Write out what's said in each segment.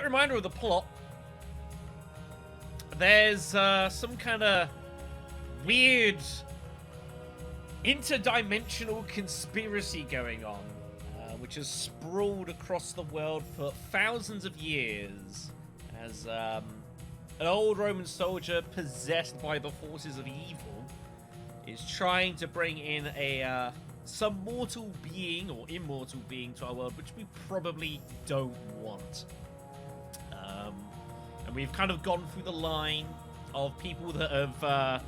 quick reminder of the plot. There's some kind of weird interdimensional conspiracy going on, which has sprawled across the world for thousands of years as an old Roman soldier possessed by the forces of evil is trying to bring in some mortal being or immortal being to our world, which we probably don't want. And we've kind of gone through the line of people that have,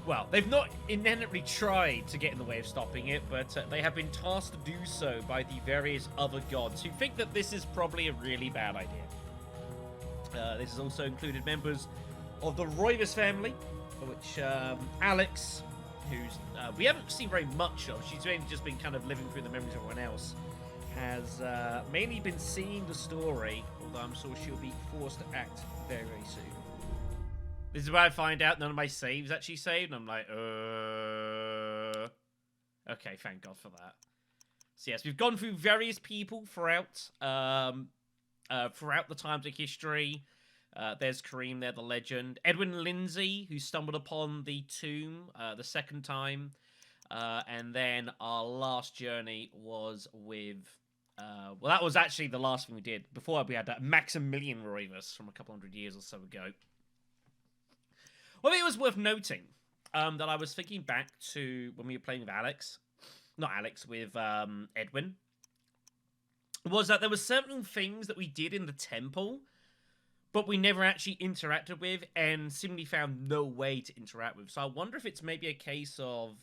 well, they've not inherently tried to get in the way of stopping it, but they have been tasked to do so by the various other gods who think that this is probably a really bad idea. This has also included members of the Roivus family, which Alex, who's we haven't seen very much of, she's mainly just been kind of living through the memories of everyone else, has mainly been seeing the story, although I'm sure she'll be forced to act very, very soon. This is where I find out none of my saves actually saved, and I'm like, okay, thank God for that. So yes, we've gone through various people throughout the times of history. There's Kareem there, the legend. Edwin Lindsay, who stumbled upon the tomb the second time. And then our last journey was with... well, that was actually the last thing we did. Before we had that Maximilian Roivus from a couple hundred years or so ago. Well, it was worth noting that I was thinking back to when we were playing with Alex. Not Alex, with Edwin. Was that there were certain things that we did in the temple, but we never actually interacted with and simply found no way to interact with. So I wonder if it's maybe a case of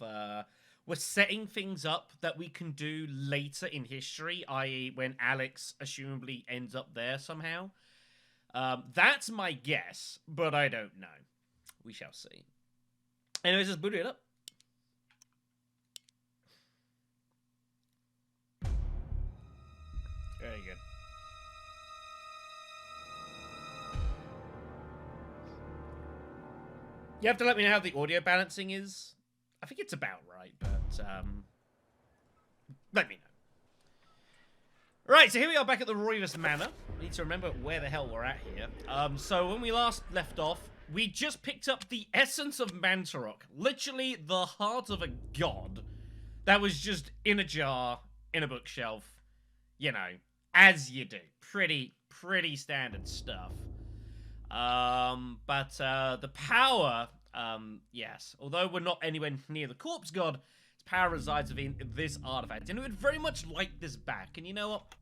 we're setting things up that we can do later in history, i.e. when Alex assumably ends up there somehow. That's my guess, but I don't know. We shall see. Anyways, let's boot it up. Very good. You have to let me know how the audio balancing is. I think it's about right, but let me know. Right, so here we are back at the Roivus Manor. We need to remember where the hell we're at here. So when we last left off, we just picked up the essence of Mantarok. Literally the heart of a god that was just in a jar, in a bookshelf. You know, as you do. Pretty standard stuff. But the power, yes, although we're not anywhere near the corpse god, its power resides within this artifact. And it would very much like this back. And you know what?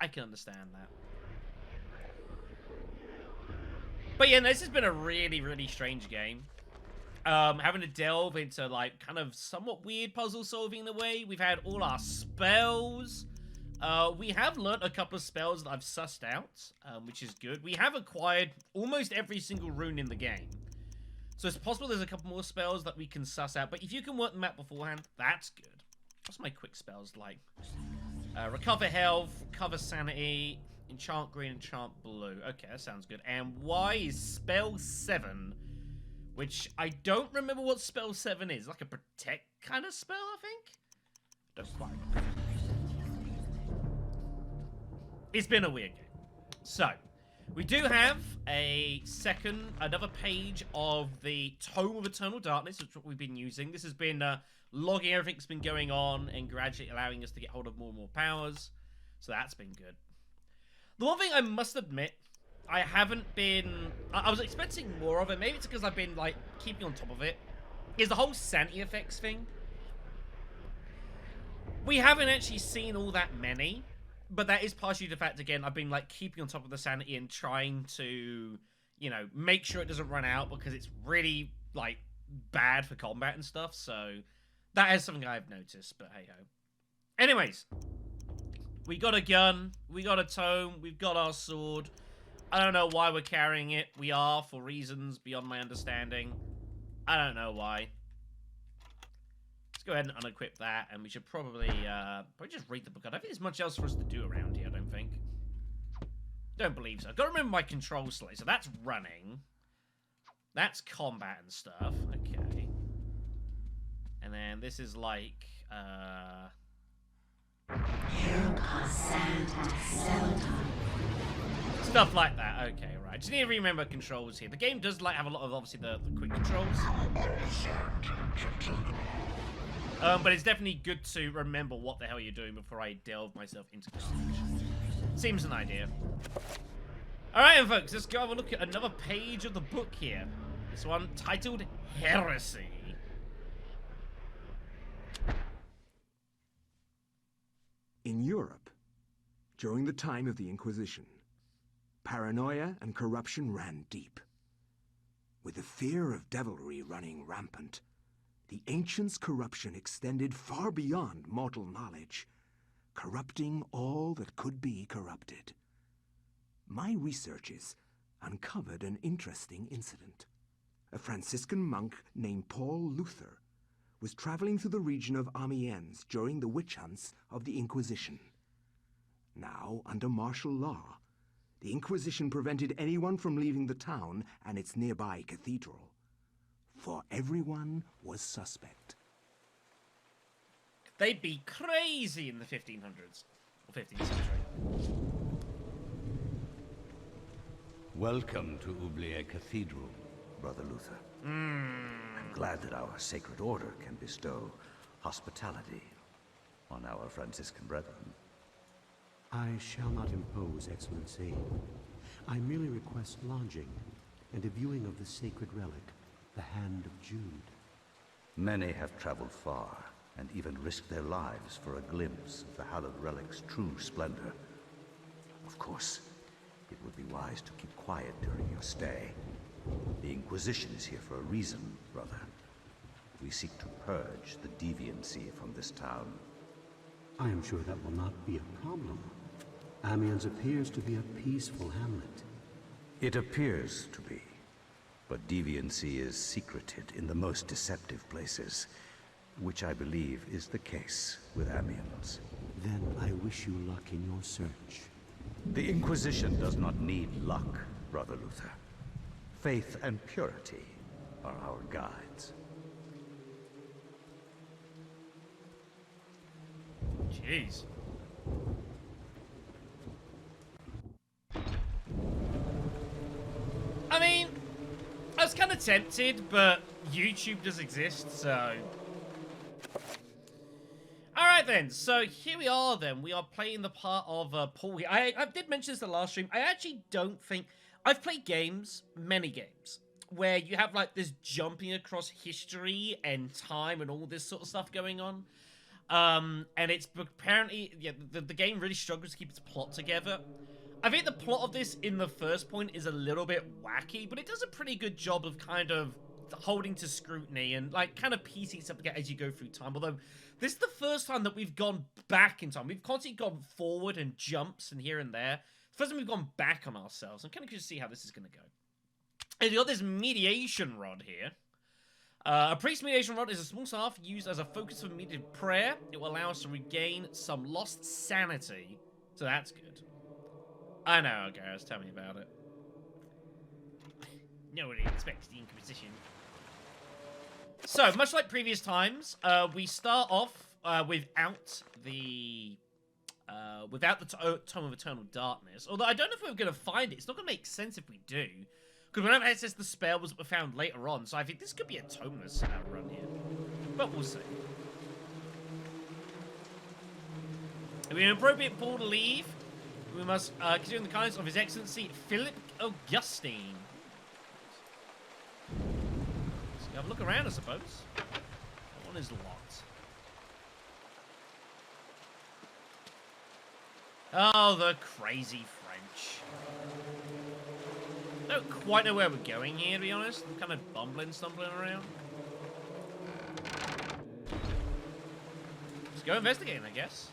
I can understand that. But yeah, this has been a really strange game. Having to delve into, like, kind of somewhat weird puzzle solving in a way. We've had all our spells. We have learnt a couple of spells that I've sussed out, which is good. We have acquired almost every single rune in the game. So it's possible there's a couple more spells that we can suss out. But if you can work them out beforehand, that's good. What's my quick spells like? Recover health, cover sanity, enchant green, enchant blue. Okay, that sounds good. And Y is spell 7, which I don't remember what spell 7 is. Like a protect kind of spell, I think? Don't quite remember. It's been a weird game. So, we do have another page of the Tome of Eternal Darkness, which is what we've been using. This has been logging everything that's been going on and gradually allowing us to get hold of more and more powers. So that's been good. The one thing I must admit, I haven't been... I was expecting more of it. Maybe it's because I've been, like, keeping on top of it. Is the whole sanity effects thing. We haven't actually seen all that many. But that is partially the fact, again, I've been, like, keeping on top of the sanity and trying to, you know, make sure it doesn't run out because it's really, like, bad for combat and stuff. So that is something I've noticed, but hey-ho. Anyways, we got a gun, we got a tome, we've got our sword. I don't know why we're carrying it. We are, for reasons beyond my understanding. I don't know why. Let's go ahead and unequip that, and we should probably just read the book. I don't think there's much else for us to do around here, I don't think. Don't believe so. I've got to remember my control slate. So that's running. That's combat and stuff. Okay. And then this is like, Stuff like that. Okay, right. Just need to remember controls here. The game does like have a lot of obviously the quick controls. But it's definitely good to remember what the hell you're doing before I delve myself into this. Seems an idea. Alright, then, folks, let's go have a look at another page of the book here. This one titled Heresy. In Europe, during the time of the Inquisition, paranoia and corruption ran deep. With the fear of devilry running rampant, the ancients' corruption extended far beyond mortal knowledge, corrupting all that could be corrupted. My researches uncovered an interesting incident. A Franciscan monk named Paul Luther was traveling through the region of Amiens during the witch hunts of the Inquisition. Now, under martial law, the Inquisition prevented anyone from leaving the town and its nearby cathedral, for everyone was suspect. They'd be crazy in the 1500s, or 15th century. Welcome to Oubliette Cathedral, Brother Luther. I'm glad that our sacred order can bestow hospitality on our Franciscan brethren. I shall not impose, Excellency. I merely request lodging and a viewing of the sacred relic, the Hand of Jude. Many have traveled far and even risked their lives for a glimpse of the hallowed relic's true splendor. Of course, it would be wise to keep quiet during your stay. The Inquisition is here for a reason, brother. We seek to purge the deviancy from this town. I am sure that will not be a problem. Amiens appears to be a peaceful hamlet. It appears to be, but deviancy is secreted in the most deceptive places, which I believe is the case with Amiens. Then I wish you luck in your search. The Inquisition does not need luck, Brother Luther. Faith and purity are our guides. Jeez. I mean, I was kind of tempted, but YouTube does exist, so... Alright then, so here we are then. We are playing the part of Paul here. I did mention this in the last stream. I actually don't think... I've played games, many games, where you have like this jumping across history and time and all this sort of stuff going on. And it's apparently, yeah, the game really struggles to keep its plot together. I think the plot of this in the first point is a little bit wacky, but it does a pretty good job of kind of holding to scrutiny and like kind of piecing stuff together as you go through time. Although this is the first time that we've gone back in time. We've constantly gone forward and jumps and here and there. First time we've gone back on ourselves. I'm kind of curious to see how this is going to go. And you got this mediation rod here. A priest's mediation rod is a small staff used as a focus for mediated prayer. It will allow us to regain some lost sanity. So that's good. I know, guys, tell me about it. Nobody expects the Inquisition. So, much like previous times, we start off without the Tome of Eternal Darkness. Although I don't know if we're going to find it. It's not going to make sense if we do. Because we don't have access to the spells that were found later on. So I think this could be a Tomeless run here. But we'll see. If we an appropriate Paul to leave, we must consider the kindness of His Excellency Philip Augustine. Let's have a look around, I suppose. That one is locked. Oh, the crazy French. I don't quite know where we're going here, to be honest. I'm kind of bumbling, stumbling around. Let's go investigating, I guess.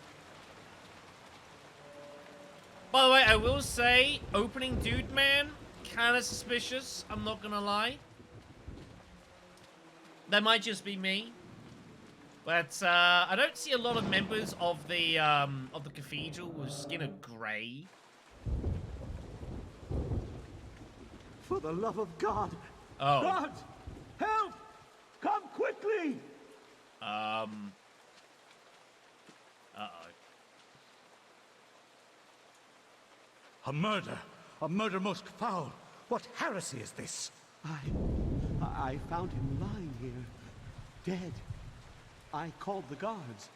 By the way, I will say, opening Dude Man, kind of suspicious. I'm not gonna lie. That might just be me. But I don't see a lot of members of the cathedral with skin of grey. For the love of God! Oh. God! Help! Come quickly! Uh-oh. A murder! A murder most foul. What heresy is this? I found him lying here, dead. I called the guards.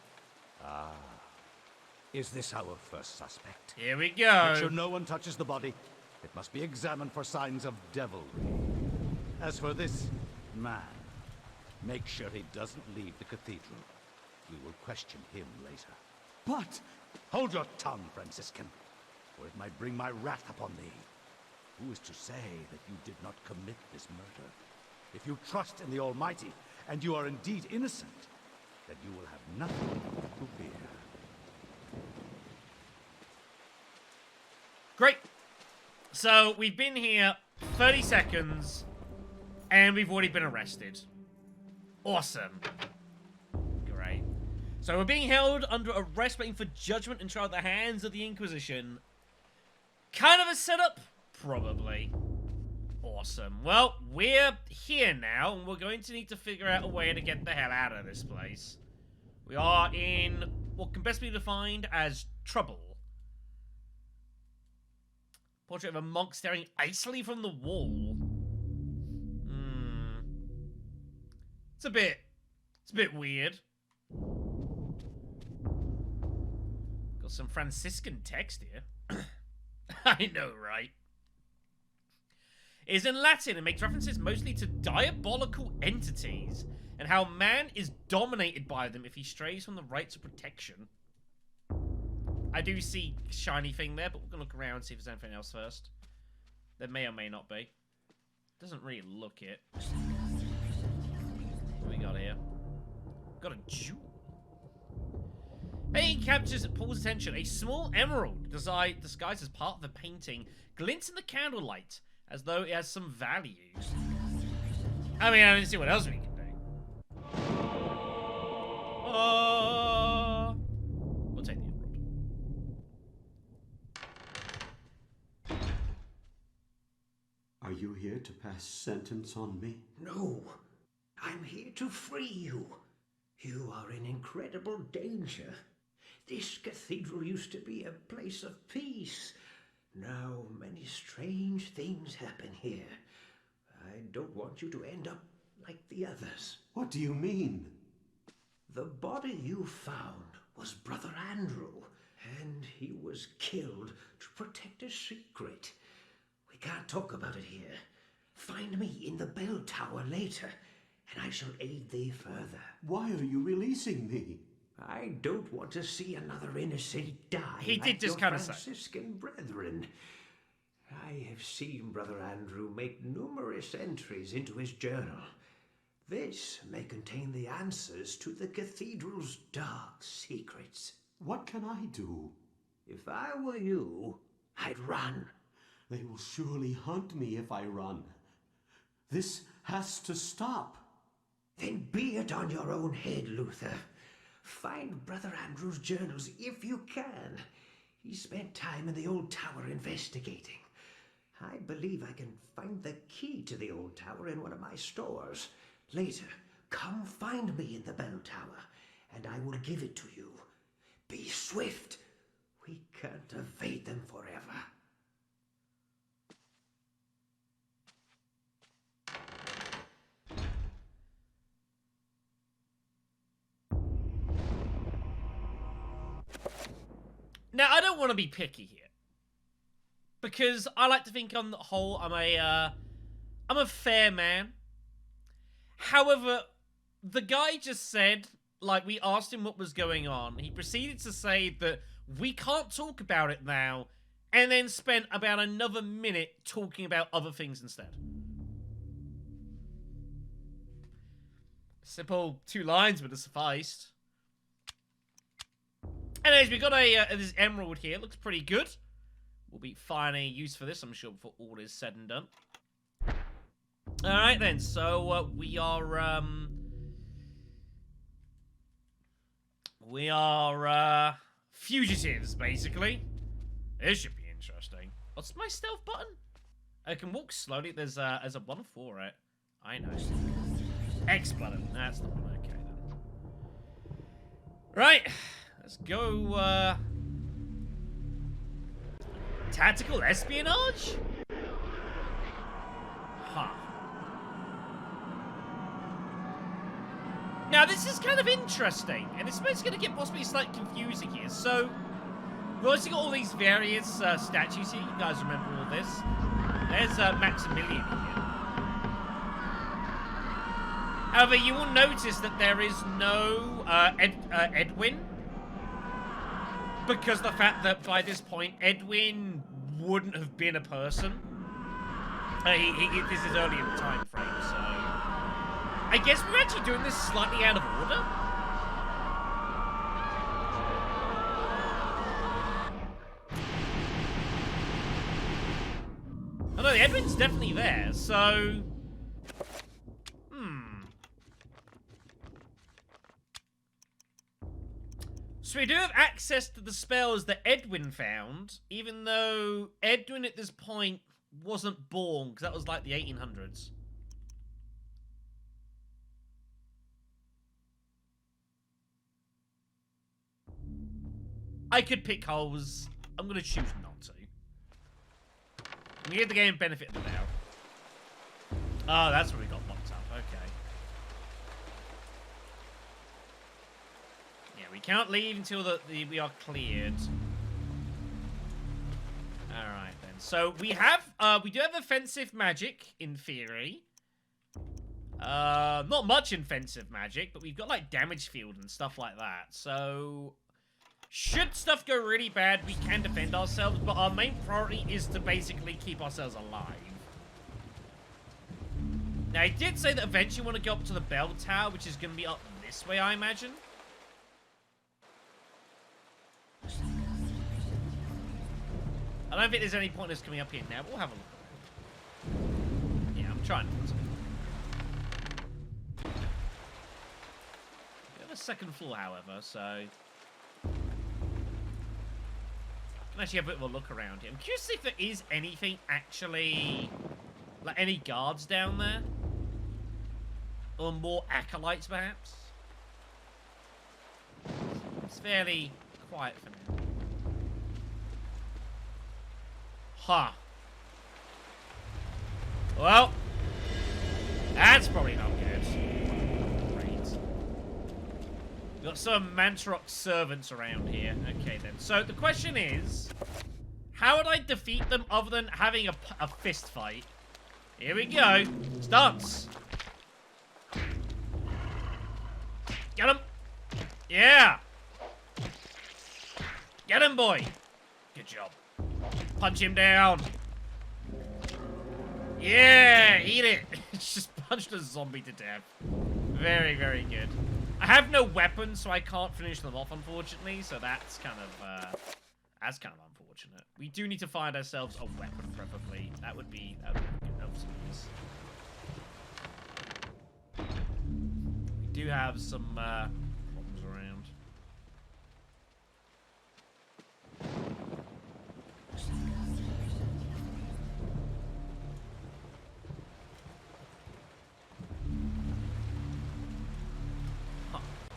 Is this our first suspect? Here we Make go. sure no one touches the body. It must be examined for signs of devilry. As for this man, make sure he doesn't leave the cathedral. We will question him later. But Hold your tongue, Franciscan, or it might bring my wrath upon thee. Who is to say that you did not commit this murder? If you trust in the Almighty, and you are indeed innocent, then you will have nothing to fear. Great. So we've been here 30 seconds, and we've already been arrested. Awesome. Great. So we're being held under arrest, waiting for judgment and trial at the hands of the Inquisition. Kind of a setup? Probably. Awesome. Well, we're here now, and we're going to need to figure out a way to get the hell out of this place. We are in what can best be defined as trouble. Portrait of a monk staring icily from the wall. It's a bit weird. Got some Franciscan text here. I know, right? It is in Latin and makes references mostly to diabolical entities and how man is dominated by them if he strays from the rights of protection. I do see a shiny thing there, but we're going to look around and see if there's anything else first. There may or may not be. Doesn't really look it. What we got here? Got a jewel. Painting captures Paul's attention. A small emerald, disguised as part of the painting, glints in the candlelight as though it has some value. I mean, I didn't see what else we can do. We'll take the emerald. are you here to pass sentence on me? No, I'm here to free you. You are in incredible danger. This cathedral used to be a place of peace. Now many strange things happen here. I don't want you to end up like the others. What do you mean? The body you found was Brother Andrew, and he was killed to protect a secret. We can't talk about it here. Find me in the bell tower later, and I shall aid thee further. Why are you releasing me? I don't want to see another innocent die. He like did just your kind of say. Franciscan brethren. I have seen Brother Andrew make numerous entries into his journal. This may contain the answers to the cathedral's dark secrets. What can I do? If I were you, I'd run. They will surely hunt me if I run. This has to stop. Then be it on your own head, Luther. Find Brother Andrew's journals if you can. He spent time in the old tower investigating. I believe I can find the key to the old tower in one of my stores. Later, come find me in the bell tower, and I will give it to you. Be swift. We can't evade them forever. Now, I don't want to be picky here, because I like to think on the whole I'm a fair man. However, the guy just said, like, we asked him what was going on. He proceeded to say that we can't talk about it now, and then spent about another minute talking about other things instead. Simple 2 lines would have sufficed. Anyways, we got this emerald here. Looks pretty good. We'll be finding a use for this, I'm sure, before all is said and done. Alright then, so we are fugitives, basically. This should be interesting. What's my stealth button? I can walk slowly. There's a 1 of 4, right? I know. X button. That's the one. Okay then. Right. Let's go, Tactical espionage? Huh. Now, this is kind of interesting, and it's going to get possibly slightly confusing here. So, we've also got all these various statues here. You guys remember all this? There's Maximilian here. However, you will notice that there is no Edwin. Because the fact that by this point, Edwin wouldn't have been a person. This is early in the time frame, so... I guess we're actually doing this slightly out of order. Oh no, the Edwin's definitely there, so... So we do have access to the spells that Edwin found, even though Edwin at this point wasn't born, because that was like the 1800s. I could pick holes. I'm going to choose not to. We give the game benefit of the doubt. Oh, that's where we got locked up. Okay. Yeah, we can't leave until we are cleared. All right then. So we do have offensive magic in theory. Not much offensive magic, but we've got like damage field and stuff like that. So should stuff go really bad, we can defend ourselves, but our main priority is to basically keep ourselves alive. Now, I did say that eventually we want to go up to the bell tower, which is going to be up this way, I imagine. I don't think there's any point in us coming up here now, but we'll have a look around. Yeah, I'm trying not to. We have a second floor, however, so... I can actually have a bit of a look around here. I'm curious to see if there is anything actually... like, any guards down there? Or more acolytes, perhaps? It's fairly quiet for now. Huh. Well, that's probably not good. Great. We've got some Mantarok servants around here. Okay, then. So, the question is, how would I defeat them other than having a fist fight? Here we go. Stance. Get him. Yeah. Get him, boy. Good job. Punch him down. Yeah, eat it. Just punched a zombie to death. Very, very good. I have no weapons, so I can't finish them off, unfortunately. So that's kind of unfortunate. We do need to find ourselves a weapon, preferably. That would be good help some of this. We do have some problems around.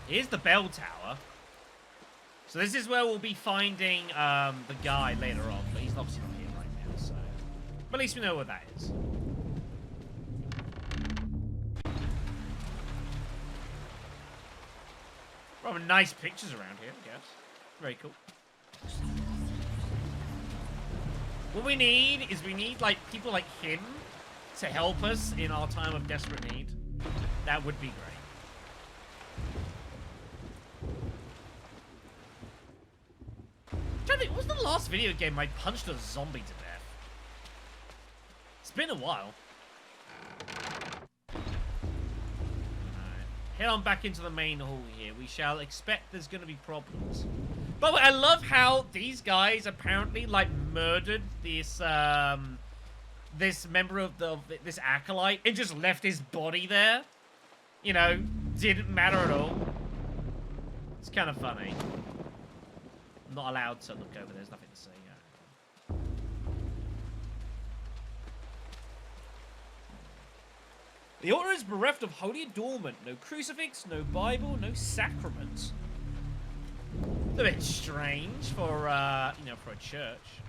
Here's the bell tower. So this is where we'll be finding the guy later on, but he's obviously not here right now, so... But at least we know what that is. Rather nice pictures around here, I guess. Very cool. What we need is like people like him to help us in our time of desperate need. That would be great. What was the last video game I punched a zombie to death? It's been a while. Alright. Head on back into the main hall here. We shall expect there's going to be problems. By the way, I love how these guys apparently, like, murdered this, this member of this acolyte and just left his body there. You know, didn't matter at all. It's kind of funny. I'm not allowed to look over. There's nothing to see. Yeah. The altar is bereft of holy adornment. No crucifix, no Bible, no sacrament. It's a bit strange for, you know, for a church.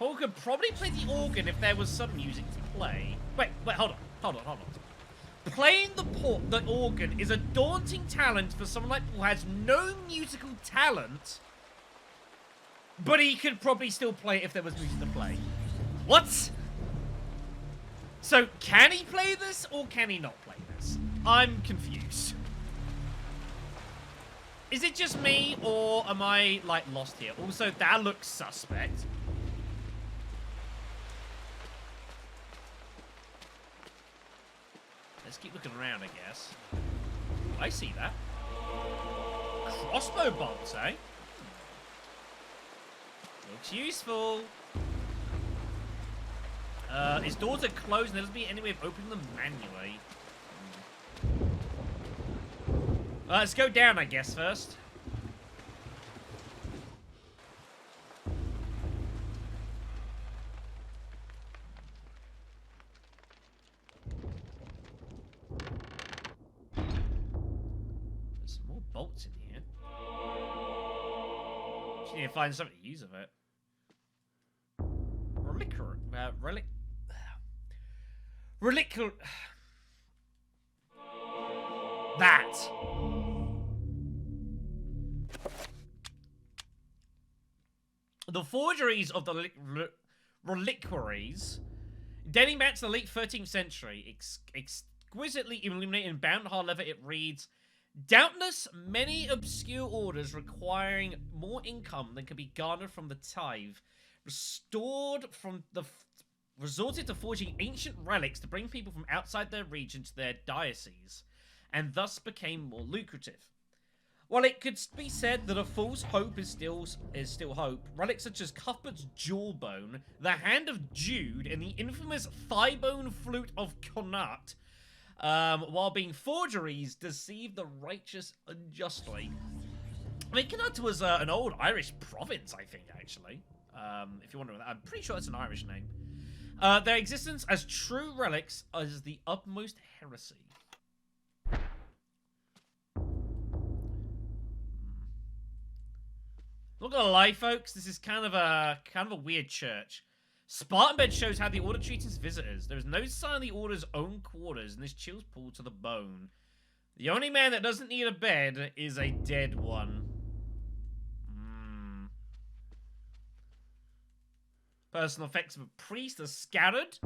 But we could probably play the organ if there was some music to play. Wait, hold on. Playing the organ is a daunting talent for someone like who has no musical talent, but he could probably still play it if there was music to play. What? So, can he play this, or can he not play this? I'm confused. Is it just me, or am I, like, lost here? Also, that looks suspect. Let's keep looking around, I guess. I see that. Crossbow bolts, eh? Looks useful. His doors are closed and there doesn't be any way of opening them manually. Let's go down, I guess, first. There's some more bolts in here. Just need to find something to use of it. That. The forgeries of the reliquaries, dating back to the late 13th century, exquisitely illuminated in bound hard leather, it reads, doubtless many obscure orders requiring more income than could be garnered from the tithe, resorted to forging ancient relics to bring people from outside their region to their diocese, and thus became more lucrative. While it could be said that a fool's hope is still hope, relics such as Cuthbert's jawbone, the hand of Jude, and the infamous thigh-bone flute of Connacht, while being forgeries, deceive the righteous unjustly. I mean, Connacht was an old Irish province, I think, actually. If you're wondering that, I'm pretty sure it's an Irish name. Their existence as true relics is the utmost heresy. Not gonna lie, folks, this is kind of a weird church. Spartan bed shows how the order treats its visitors. There is no sign of the order's own quarters, and this chills Paul to the bone. The only man that doesn't need a bed is a dead one. Personal effects of a priest are scattered.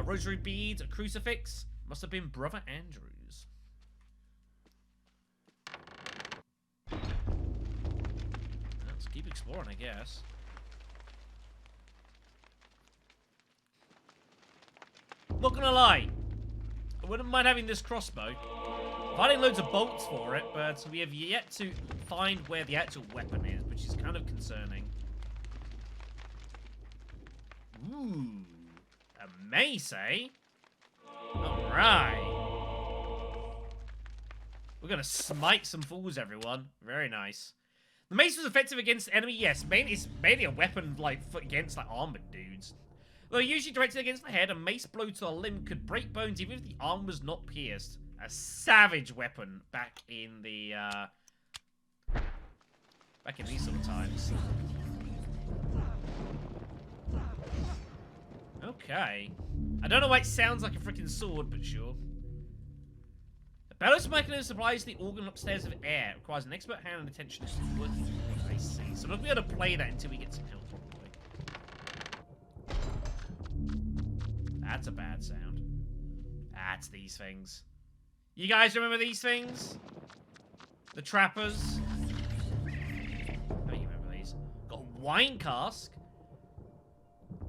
Rosary beads, a crucifix. Must have been Brother Andrews. Let's keep exploring, I guess. Not gonna lie, I wouldn't mind having this crossbow. Finding loads of bolts for it, but we have yet to find where the actual weapon is, which is kind of concerning. Ooh, a mace, eh? Alright. We're gonna smite some fools, everyone. Very nice. The mace was effective against the enemy, yes. It's mainly a weapon, like, against, like, armored dudes. Though usually directed against the head, a mace blow to a limb could break bones even if the arm was not pierced. A savage weapon back in the, back in these sort of times. Okay. I don't know why it sounds like a freaking sword, but sure. The bellows mechanism supplies the organ upstairs of air. It requires an expert hand and attention to working forward. I see. So we'll not be able to play that until we get some help, probably. That's a bad sound. That's these things. You guys remember these things? The trappers? How do you remember these? Got a wine cask.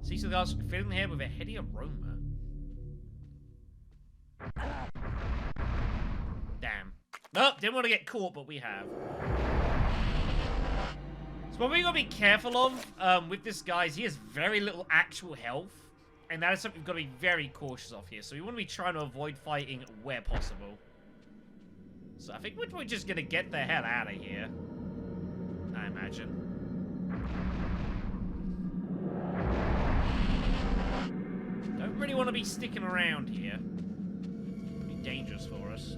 See cigars filling the head with a heady aroma. Damn. Oh, didn't want to get caught, but we have. So what we gotta be careful of with this guy is he has very little actual health. And that is something we've got to be very cautious of here. So we want to be trying to avoid fighting where possible. So I think we're just going to get the hell out of here. I imagine. Don't really want to be sticking around here. It'd be dangerous for us.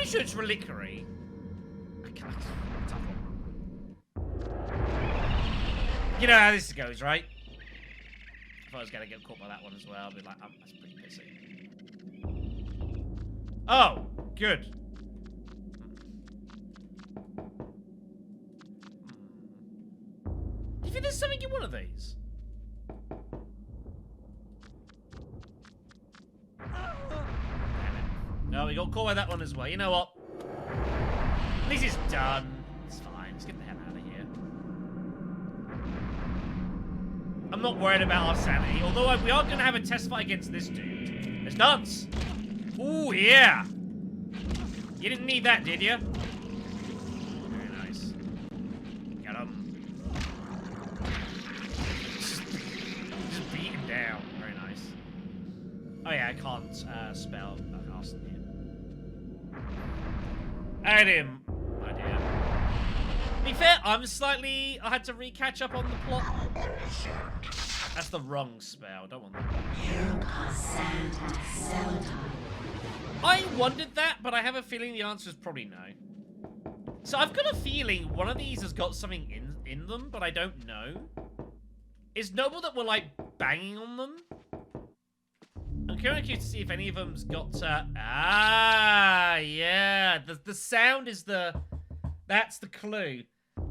pretty sure it's reliquary. I can't. Tough one. You know how this goes, right? If I was gonna get caught by that one as well, I'd be like, oh, that's pretty pissy. Oh, good. Do you think there's something in one of these? No, we got caught by that one as well. You know what? At least it's done. It's fine. Let's get the hell out of here. I'm not worried about our sanity, although we are going to have a test fight against this dude. Let's dance. Ooh, yeah. You didn't need that, did you? Very nice. Got him. Just beat him down. Very nice. Oh yeah, I can't spell cast here. At him. Oh dear. To be fair, I had to re-catch up on the plot. That's the wrong spell. Don't want that. I wondered that, but I have a feeling the answer is probably no. So I've got a feeling one of these has got something in them, but I don't know. Is noble that we're like banging on them? I'm curious to see if any of them's got yeah. The sound is that's the clue.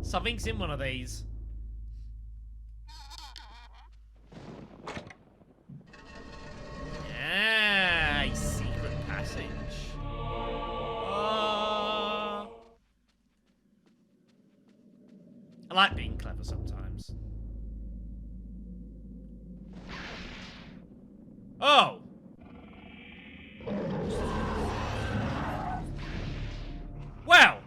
Something's in one of these. Yeah, a secret passage. I like being clever sometimes. Oh! Well!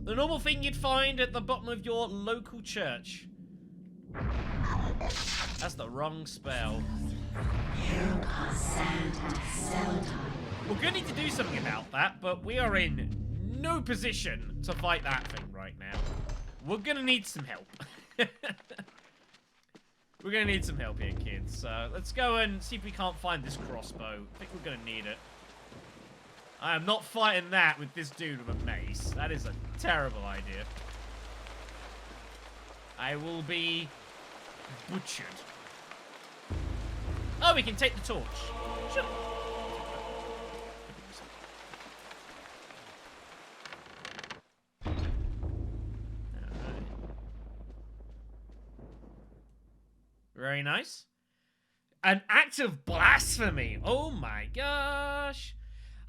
The normal thing you'd find at the bottom of your local church. That's the wrong spell. We're going to need to do something about that, but we are in no position to fight that thing right now. We're going to need some help. We're going to need some help here, kids. So let's go and see if we can't find this crossbow. I think we're going to need it. I am not fighting that with this dude with a mace. That is a terrible idea. I will be butchered. Oh, we can take the torch. Sure. Very nice. An act of blasphemy. Oh my gosh.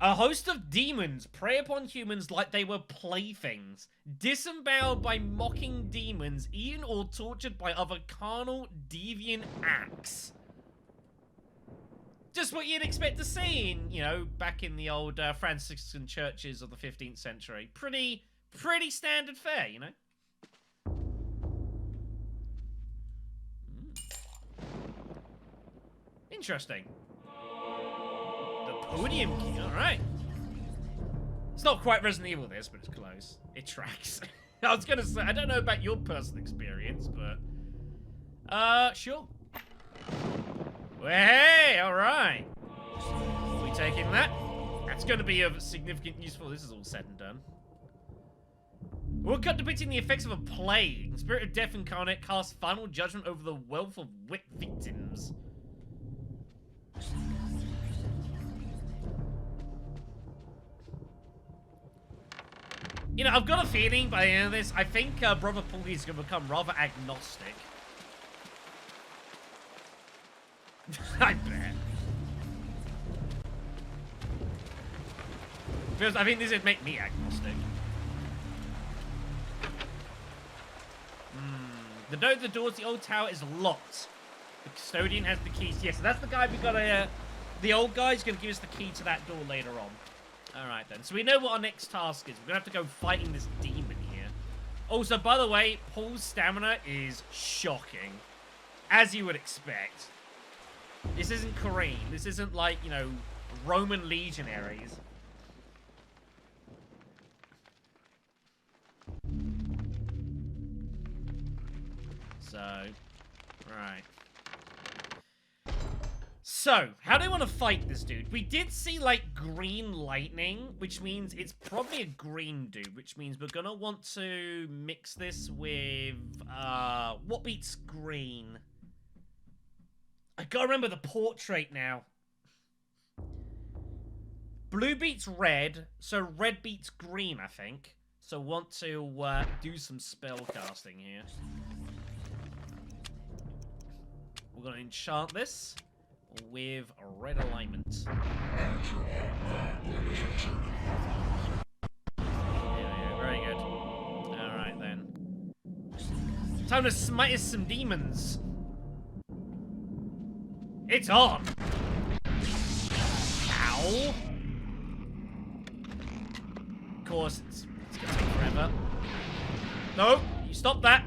A host of demons prey upon humans like they were playthings, disemboweled by mocking demons, eaten or tortured by other carnal, deviant acts. Just what you'd expect to see in, you know, back in the old Franciscan churches of the 15th century. Pretty standard fare, you know? Interesting. The podium key, alright. It's not quite Resident Evil this, but it's close. It tracks. I was gonna say, I don't know about your personal experience, but... sure. Well, hey, alright. We taking that? That's gonna be of significant use for this is all said and done. We're cut depicting the effects of a plague. Spirit of Death Incarnate casts final judgment over the wealth of victims. You know, I've got a feeling by the end of this, I think Brother Paulie is going to become rather agnostic. I bet. Because I think this would make me agnostic. The door to the doors, the old tower is locked. The custodian has the keys. Yes, so that's the guy we got to... the old guy's going to give us the key to that door later on. Alright then, so we know what our next task is. We're going to have to go fighting this demon here. Also, by the way, Paul's stamina is shocking. As you would expect. This isn't Kareem. This isn't like, you know, Roman legionaries. So, right. So, how do I want to fight this dude? We did see, like, green lightning, which means it's probably a green dude, which means we're gonna want to mix this with, what beats green? I gotta remember the portrait now. Blue beats red, so red beats green, I think. So want to, do some spell casting here. We're gonna enchant this with a red alignment. Yeah, very good. Alright then. Time to smite some demons. It's on! Ow! Of course, it's gonna take forever. No! You stop that!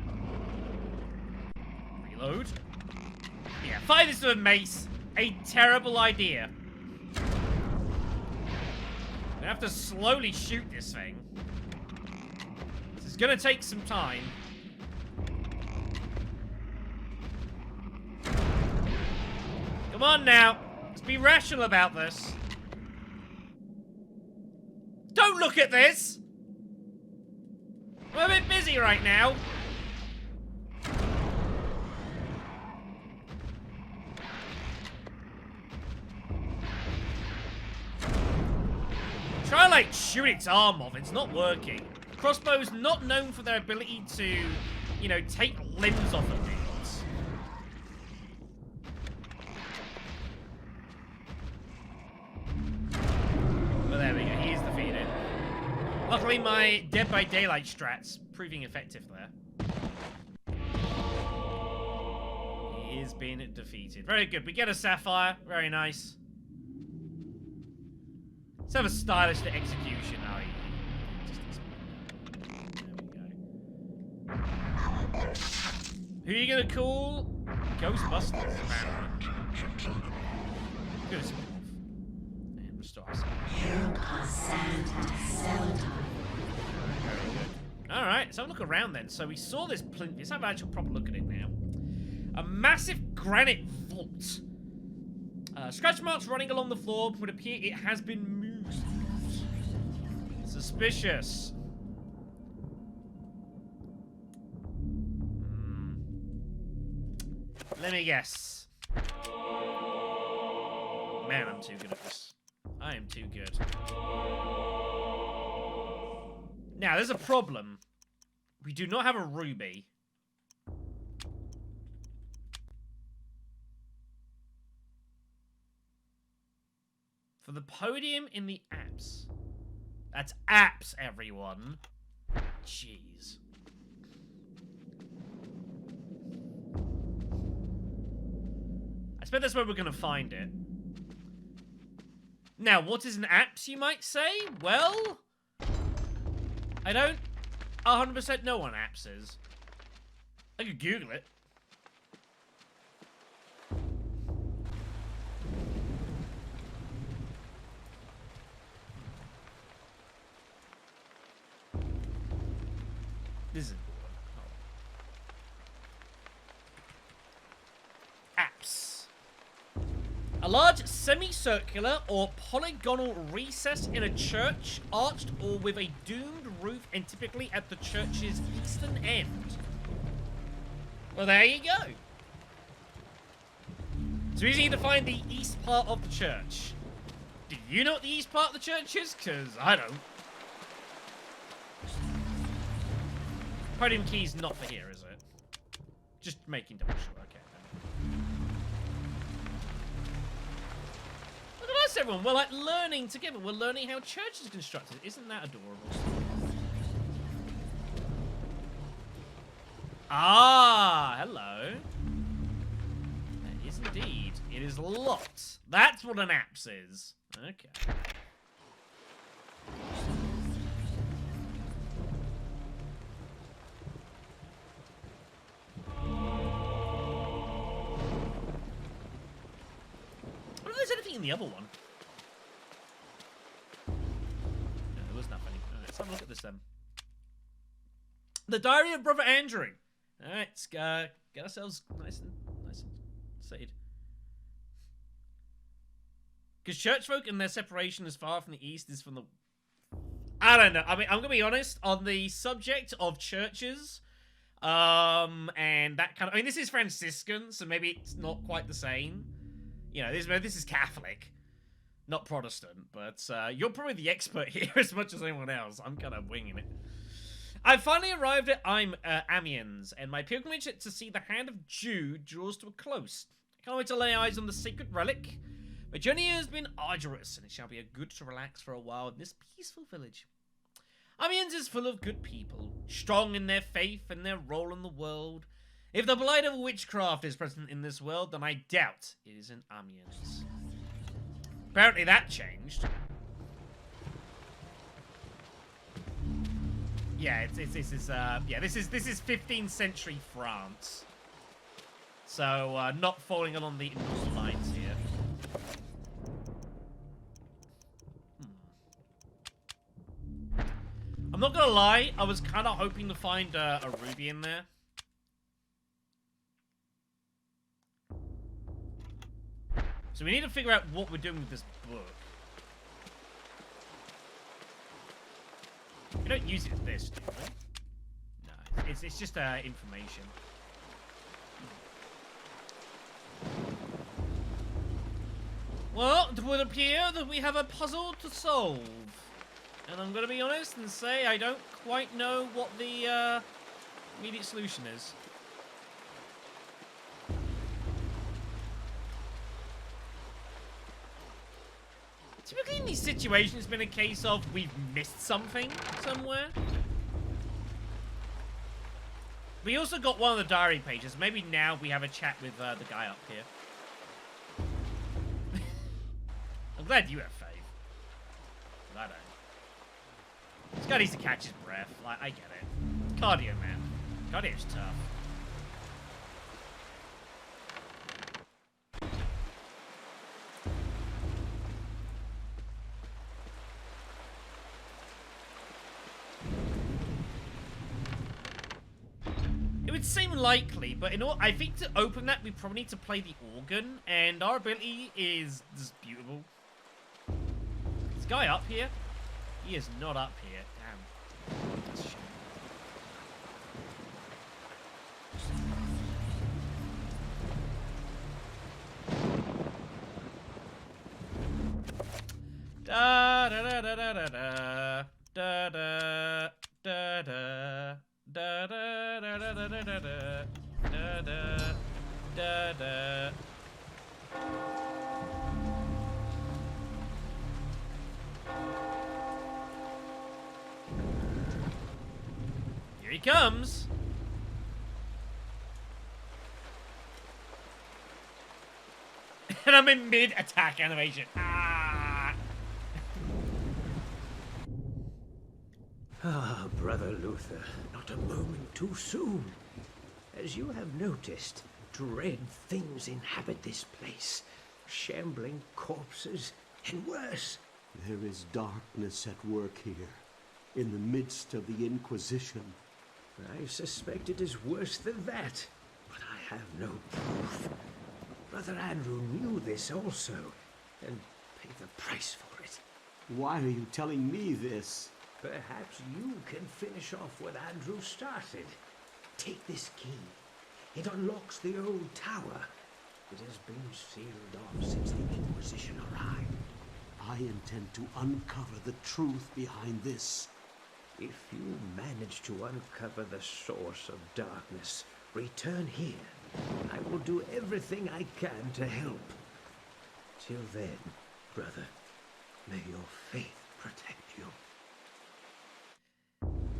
Reload. Yeah, fire this with a mace. A terrible idea. I have to slowly shoot this thing. This is gonna take some time. Come on now. Let's be rational about this. Don't look at this! I'm a bit busy right now. Try, like, shoot its arm off. It's not working. Crossbows not known for their ability to, you know, take limbs off of things. Well, there we go. He is defeated. Luckily, my Dead by Daylight strat's proving effective there. He is being defeated. Very good. We get a sapphire. Very nice. Let's have a stylish execution. Oh, there we go. Who are you gonna call? Ghostbusters, apparently. Good as and restore Alright, let's have a look around then. So we saw this plinth. Let's have an actual proper look at it now. A massive granite vault. Scratch marks running along the floor would appear it has been moved. Suspicious. Let me guess. Man, I'm too good at this. I am too good. Now, there's a problem. We do not have a ruby. For the podium in the apps. That's apps, everyone. Jeez. I suppose that's where we're going to find it. Now, what is an apps, you might say? Well, I don't 100% know what an apps is. I could Google it. This is apps. A large semicircular or polygonal recess in a church, arched or with a domed roof, and typically at the church's eastern end. Well, there you go. It's easy to find the east part of the church. Do you know what the east part of the church is? Because I don't. Podium key's not for here, is it? Just making double sure. Okay. Look at us, everyone. We're like learning together. We're learning how church is constructed. Isn't that adorable? Ah, hello. That is indeed. It is locked. That's what an apps is. Okay. I wonder if there's anything in the other one. No, there was nothing. All right, let's have a look at this then. The Diary of Brother Andrew. All right, let's get ourselves nice and seated. Because churchfolk and their separation as far from the east is from the... I don't know. I mean, I'm going to be honest, on the subject of churches, and that kind of... I mean, this is Franciscan, so maybe it's not quite the same. You know, this is Catholic, not Protestant, but you're probably the expert here as much as anyone else. I'm kind of winging it. I finally arrived at Amiens, and my pilgrimage to see the Hand of Jude draws to a close. I can't wait to lay eyes on the sacred relic. My journey has been arduous, and it shall be good to relax for a while in this peaceful village. Amiens is full of good people, strong in their faith and their role in the world. If the blight of witchcraft is present in this world, then I doubt it is in Amiens. Apparently that changed. Yeah, this is 15th century France. So not falling along the industrial lines here. I'm not gonna lie, I was kind of hoping to find a ruby in there. So we need to figure out what we're doing with this book. We don't use it as this, do we? No, it's just information. Well, it would appear that we have a puzzle to solve. And I'm going to be honest and say I don't quite know what the immediate solution is. Typically in these situations, it's been a case of we've missed something somewhere. We also got one of the diary pages. Maybe now we have a chat with the guy up here. I'm glad you have faith. But I don't. This guy needs to catch his breath. Like, I get it. Cardio, man. Cardio's tough. It would seem likely, but I think to open that, we probably need to play the organ, and our ability is disputable. This guy up here? He is not up here. Damn. That's a shame. Da da da da da da da da da da da. Da da da da da da da da da da da. Here he comes. And I'm in mid-attack animation. Ah! Ah, Brother Luther, not a moment too soon. As you have noticed, dread things inhabit this place. Shambling corpses, and worse. There is darkness at work here, in the midst of the Inquisition. I suspect it is worse than that, but I have no proof. Brother Andrew knew this also, and paid the price for it. Why are you telling me this? Perhaps you can finish off what Andrew started. Take this key. It unlocks the old tower. It has been sealed off since the Inquisition arrived. I intend to uncover the truth behind this. If you manage to uncover the source of darkness, return here. I will do everything I can to help. Till then, brother, may your faith protect you.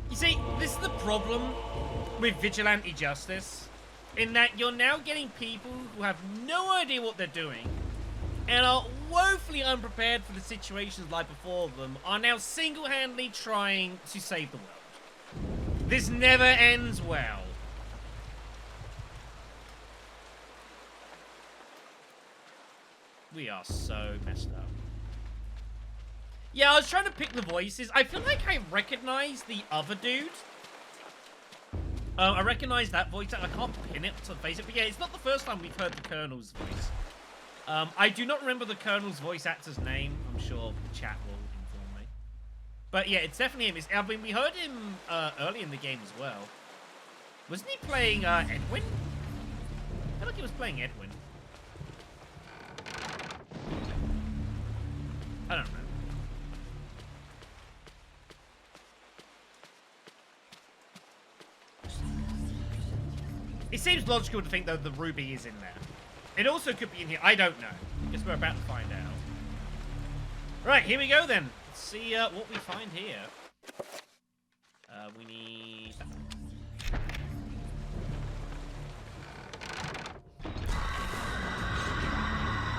You see, this is the problem with vigilante justice, in that you're now getting people who have no idea what they're doing, and are woefully unprepared for the situations like before them, are now single-handedly trying to save the world. This never ends well. We are so messed up. Yeah, I was trying to pick the voices. I feel like I recognize the other dude. I recognize that voice. I can't pin it to face it. But yeah, it's not the first time we've heard the Colonel's voice. I do not remember the Colonel's voice actor's name. I'm sure the chat will inform me. But yeah, it's definitely him. I mean, we heard him early in the game as well. Wasn't he playing Edwin? I feel like he was playing Edwin. I don't know. It seems logical to think, though, the ruby is in there. It also could be in here. I don't know. I guess we're about to find out. Right, here we go, then. Let's see what we find here. We need...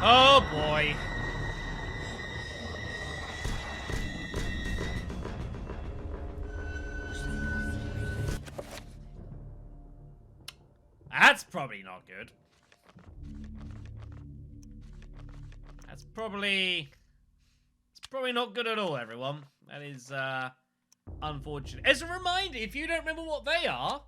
Oh, boy. That's probably not good. It's probably not good at all, everyone. That is unfortunate. As a reminder, if you don't remember what they are,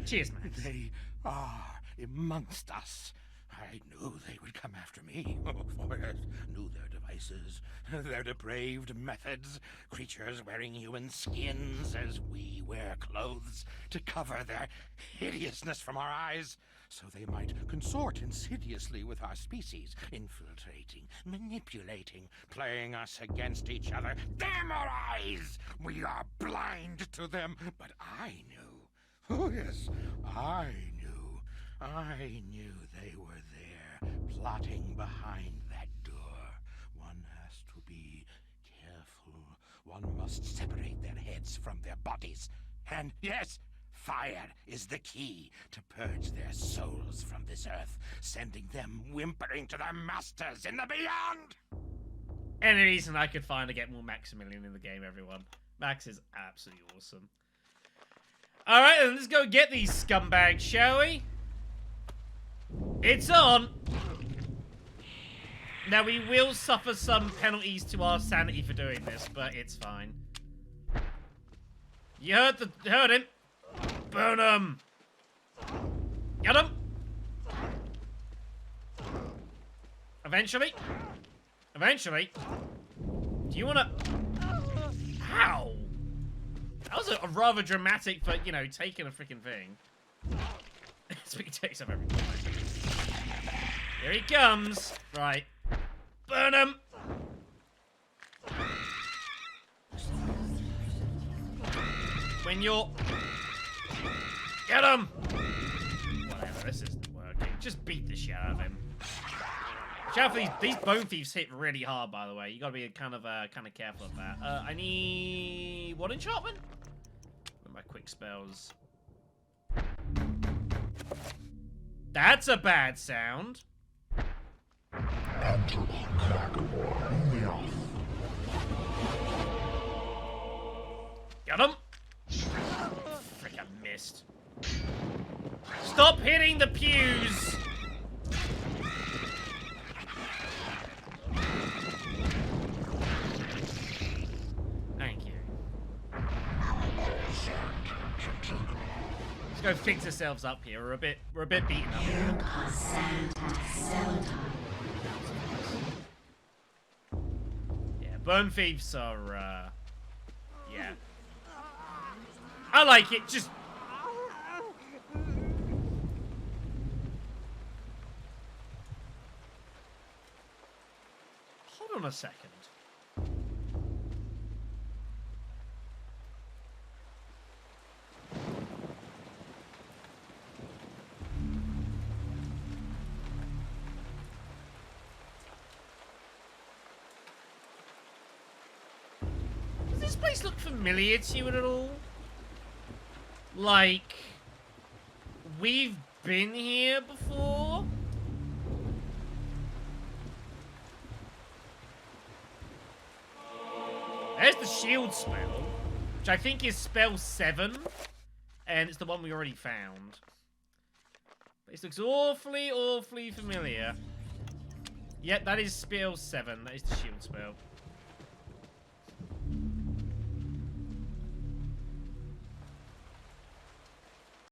cheers, Max. They are amongst us. I knew they would come after me. For I knew their devices, their depraved methods. Creatures wearing human skins as we wear clothes to cover their hideousness from our eyes, so they might consort insidiously with our species, infiltrating, manipulating, playing us against each other. Damn our eyes! We are blind to them, but I knew. Oh yes, I knew. I knew they were there, plotting behind that door. One has to be careful. One must separate their heads from their bodies. And yes, fire is the key to purge their souls from this earth, sending them whimpering to their masters in the beyond! Any reason I could find to get more Maximilian in the game, everyone. Max is absolutely awesome. Alright, then let's go get these scumbags, shall we? It's on! Now, we will suffer some penalties to our sanity for doing this, but it's fine. You heard him. Burn him! Get him! Eventually. Eventually. Do you wanna... Ow! That was a rather dramatic for, you know, taking a freaking thing. Speaking takes up everything. Here he comes. Right. Burn him! When you're... Get him! Whatever, this isn't working. Just beat the shit out of him. Shout out for these bone thieves hit really hard, by the way. You gotta be kind of careful of that. I need... What enchantment? My quick spells. That's a bad sound. Got him. Frick, I missed. Stop hitting the pews. Thank you. Let's go fix ourselves up here. We're a bit beaten up here. Yeah, bone thieves are yeah. I like it, just hold on a second. Does this place look familiar to you at all? Like, we've been here before? There's the shield spell, which I think is spell 7, and it's the one we already found. This looks awfully, awfully familiar. Yep, that is spell 7. That is the shield spell.